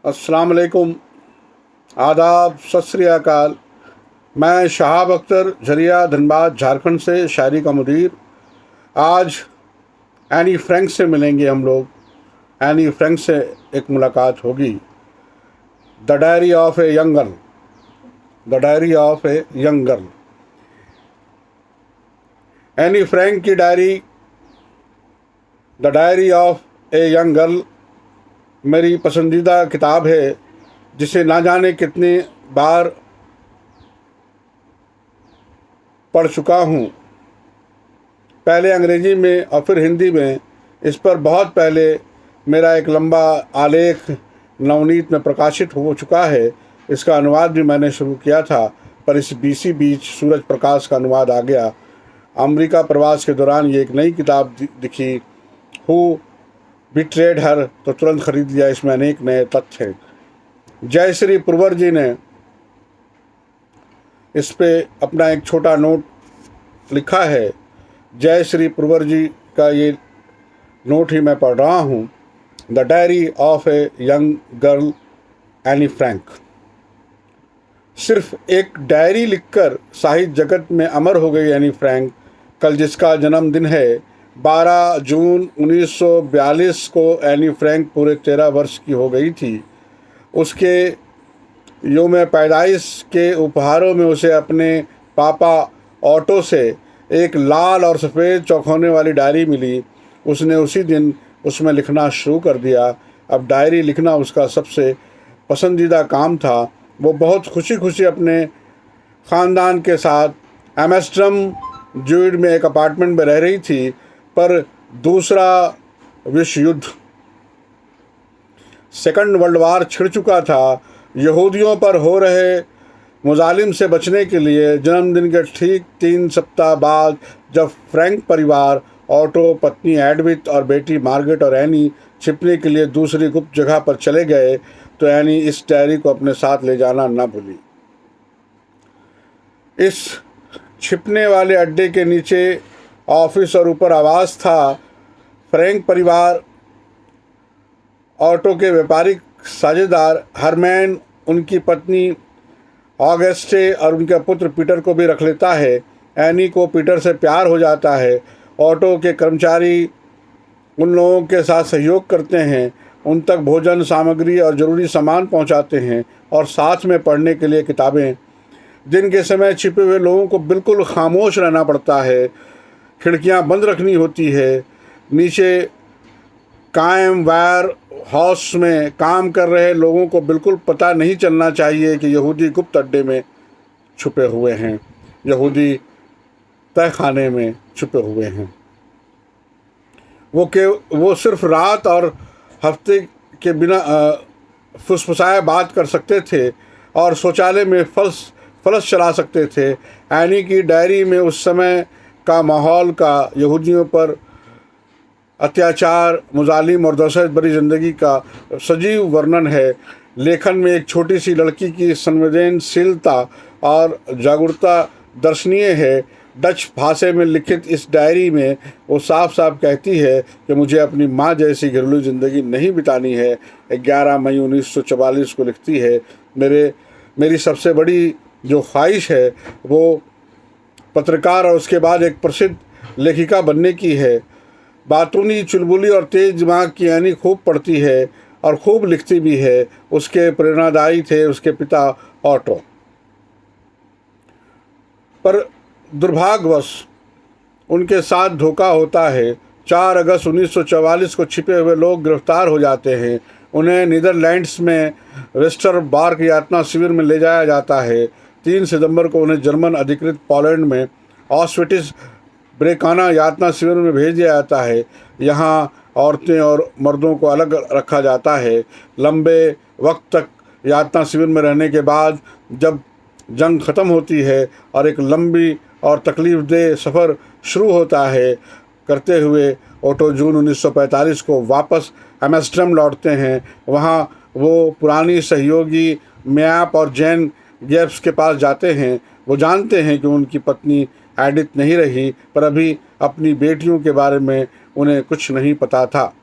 अस्सलाम वालेकुम, आदाब, सत श्री अकाल। मैं शहाब अख्तर झरिया धनबाद झारखंड से शायरी का मुदीर। आज एनी फ्रैंक से मिलेंगे हम लोग। एनी फ्रैंक से एक मुलाकात होगी। The diary of a young girl, the diary of a young girl. Anne Frank की डायरी, the diary of a young girl मेरी पसंदीदा किताब है, जिसे ना जाने कितनी बार पढ़ चुका हूँ। पहले अंग्रेजी में और फिर हिंदी में। इस पर बहुत पहले मेरा एक लंबा आलेख नवनीत में प्रकाशित हो चुका है। इसका अनुवाद भी मैंने शुरू किया था, पर इस बीच सूरज प्रकाश का अनुवाद आ गया। अमेरिका प्रवास के दौरान ये एक नई किताब दिखी, हु बिट्रेड हर, तो तुरंत खरीद लिया। इसमें अनेक नए तथ्य हैं। जयश्री पुरवर जी ने इस पे अपना एक छोटा नोट लिखा है। जयश्री पुरवर जी का ये नोट ही मैं पढ़ रहा हूँ। The diary of a young girl, Anne Frank. सिर्फ एक डायरी लिखकर साहित्य जगत में अमर हो गई एनी फ्रैंक। कल जिसका जन्मदिन है, 12 जून 1942 को एनी फ्रैंक पूरे 13 वर्ष की हो गई थी। उसके योम पैदाइश के उपहारों में उसे अपने पापा ऑटो से एक लाल और सफ़ेद चौंकाने वाली डायरी मिली। उसने उसी दिन उसमें लिखना शुरू कर दिया। अब डायरी लिखना उसका सबसे पसंदीदा काम था। वो बहुत खुशी खुशी अपने ख़ानदान के साथ एम्स्टर्डम ज्यूड में एक अपार्टमेंट में रह रही थी, पर दूसरा विश्व युद्ध, सेकंड वर्ल्ड वार छिड़ चुका था। यहूदियों पर हो रहे मुजालिम से बचने के लिए जन्मदिन के ठीक 3 सप्ताह बाद जब फ्रैंक परिवार, ऑटो, पत्नी एडविथ और बेटी मार्गरेट और एनी छिपने के लिए दूसरी गुप्त जगह पर चले गए, तो एनी इस डायरी को अपने साथ ले जाना न भूली। इस छिपने वाले अड्डे के नीचे ऑफिस और ऊपर आवास था। फ्रैंक परिवार ऑटो के व्यापारिक साझेदार हरमैन, उनकी पत्नी ऑगस्टे और उनके पुत्र पीटर को भी रख लेता है। एनी को पीटर से प्यार हो जाता है। ऑटो के कर्मचारी उन लोगों के साथ सहयोग करते हैं, उन तक भोजन सामग्री और ज़रूरी सामान पहुंचाते हैं और साथ में पढ़ने के लिए किताबें। दिन के समय छिपे हुए लोगों को बिल्कुल खामोश रहना पड़ता है, खिड़कियां बंद रखनी होती है। नीचे कायम वायर हाउस में काम कर रहे लोगों को बिल्कुल पता नहीं चलना चाहिए कि यहूदी गुप्त अड्डे में छुपे हुए हैं, यहूदी तहखाने में छुपे हुए हैं। वो सिर्फ रात और हफ्ते के बिना फुसफुसाए बात कर सकते थे और शौचालय में फलस चला सकते थे। एनी की डायरी में उस समय का माहौल का, यहूदियों पर अत्याचार, मुजालिम और दहशत भरी ज़िंदगी का सजीव वर्णन है। लेखन में एक छोटी सी लड़की की संवेदनशीलता और जागरूकता दर्शनीय है। डच भाषा में लिखित इस डायरी में वो साफ साफ कहती है कि मुझे अपनी माँ जैसी घरेलू ज़िंदगी नहीं बितानी है। 11 मई 1944 को लिखती है, मेरी सबसे बड़ी जो ख्वाहिश है वो पत्रकार और उसके बाद एक प्रसिद्ध लेखिका बनने की है। बातूनी, चुलबुली और तेज दिमाग की एनी खूब पढ़ती है और खूब लिखती भी है। उसके प्रेरणादायी थे उसके पिता ऑटो। पर दुर्भाग्यवश उनके साथ धोखा होता है। 4 अगस्त 1944 को छिपे हुए लोग गिरफ्तार हो जाते हैं। उन्हें नीदरलैंड्स में वेस्टरबार्क यातना शिविर में ले जाया जाता है। 3 सितंबर को उन्हें जर्मन अधिकृत पोलैंड में ऑस्विट्ज़ ब्रेकाना यातना शिविर में भेज दिया जाता है। यहाँ औरतें और मर्दों को अलग रखा जाता है। लंबे वक्त तक यातना शिविर में रहने के बाद जब जंग ख़त्म होती है और एक लंबी और तकलीफ़देह सफ़र शुरू होता है करते हुए, ऑटो जून 1945 को वापस एम्स्टर्डम लौटते हैं। वहाँ वो पुरानी सहयोगी मैप और जैन गेब्स के पास जाते हैं। वो जानते हैं कि उनकी पत्नी एडिथ नहीं रही, पर अभी अपनी बेटियों के बारे में उन्हें कुछ नहीं पता था।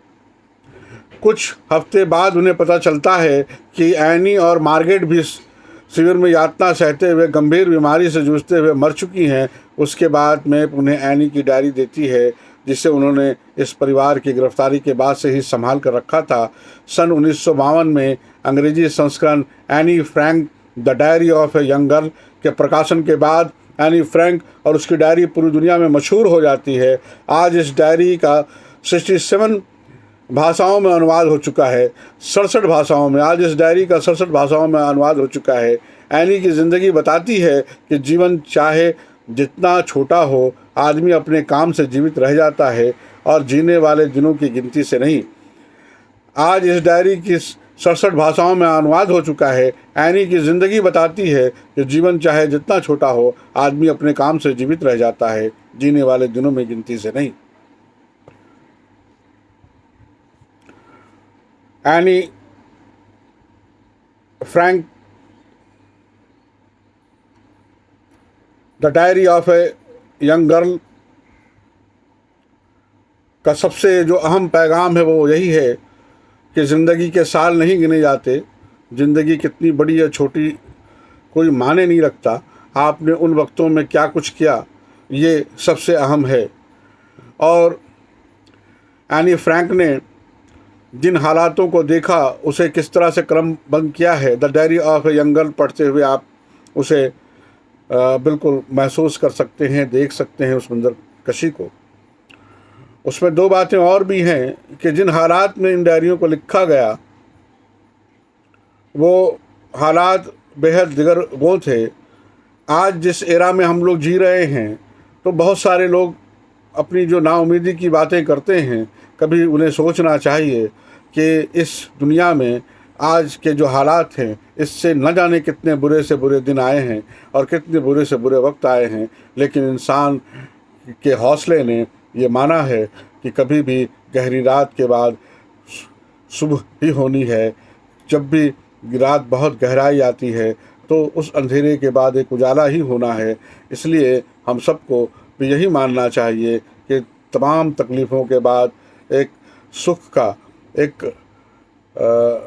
कुछ हफ्ते बाद उन्हें पता चलता है कि एनी और मार्गरेट भी शिविर में यातना सहते हुए गंभीर बीमारी से जूझते हुए मर चुकी हैं। उसके बाद में उन्हें एनी की डायरी देती है, जिसे उन्होंने इस परिवार की गिरफ्तारी के बाद से ही संभाल कर रखा था। सन 1952 में अंग्रेजी संस्करण Anne Frank the diary of a young girl के प्रकाशन के बाद एनी फ्रैंक और उसकी डायरी पूरी दुनिया में मशहूर हो जाती है। आज इस डायरी का 67 भाषाओं में अनुवाद हो चुका है। 67 भाषाओं में आज इस डायरी का 67 भाषाओं में अनुवाद हो चुका है। एनी की ज़िंदगी बताती है कि जीवन चाहे जितना छोटा हो, आदमी अपने काम से जीवित रह जाता है और जीने वाले दिनों की गिनती से नहीं। आज इस डायरी की 67 भाषाओं में अनुवाद हो चुका है। एनी की ज़िंदगी बताती है कि जीवन चाहे जितना छोटा हो, आदमी अपने काम से जीवित रह जाता है, जीने वाले दिनों में गिनती से नहीं। Anne Frank the diary of a young girl का सबसे जो अहम पैगाम है वो यही है कि ज़िंदगी के साल नहीं गिने जाते। ज़िंदगी कितनी बड़ी या छोटी कोई माने नहीं रखता। आपने उन वक्तों में क्या कुछ किया, ये सबसे अहम है। और एनी फ्रैंक ने जिन हालातों को देखा, उसे किस तरह से क्रमबद्ध किया है, the diary of a young girl पढ़ते हुए आप उसे बिल्कुल महसूस कर सकते हैं, देख सकते हैं उस मंजर कशी को। उसमें दो बातें और भी हैं कि जिन हालात में इन डायरियों को लिखा गया, वो हालात बेहद दिगरगों थे। आज जिस एरा में हम लोग जी रहे हैं, तो बहुत सारे लोग अपनी जो नाउमीदी की बातें करते हैं, कभी उन्हें सोचना चाहिए कि इस दुनिया में आज के जो हालात हैं, इससे न जाने कितने बुरे से बुरे दिन आए हैं और कितने बुरे से बुरे वक्त आए हैं, लेकिन इंसान के हौसले ने ये माना है कि कभी भी गहरी रात के बाद सुबह ही होनी है। जब भी रात बहुत गहराई आती है, तो उस अंधेरे के बाद एक उजाला ही होना है। इसलिए हम सबको भी यही मानना चाहिए कि तमाम तकलीफ़ों के बाद एक सुख का, एक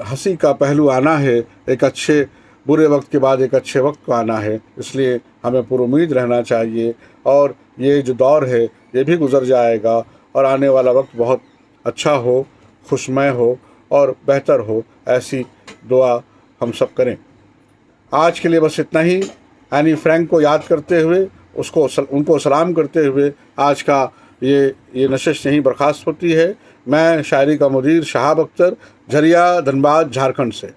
हंसी का पहलू आना है। एक अच्छे बुरे वक्त के बाद एक अच्छे वक्त को आना है। इसलिए हमें पुरुमीद रहना चाहिए और ये जो दौर है ये भी गुज़र जाएगा और आने वाला वक्त बहुत अच्छा हो, खुशमय हो और बेहतर हो, ऐसी दुआ हम सब करें। आज के लिए बस इतना ही। एनी फ्रैंक को याद करते हुए, उनको सलाम करते हुए आज का ये नशिश यहीं बर्खास्त होती है। मैं शायरी का मुदीर शहाब अख्तर, झरिया, धनबाद, झारखंड से।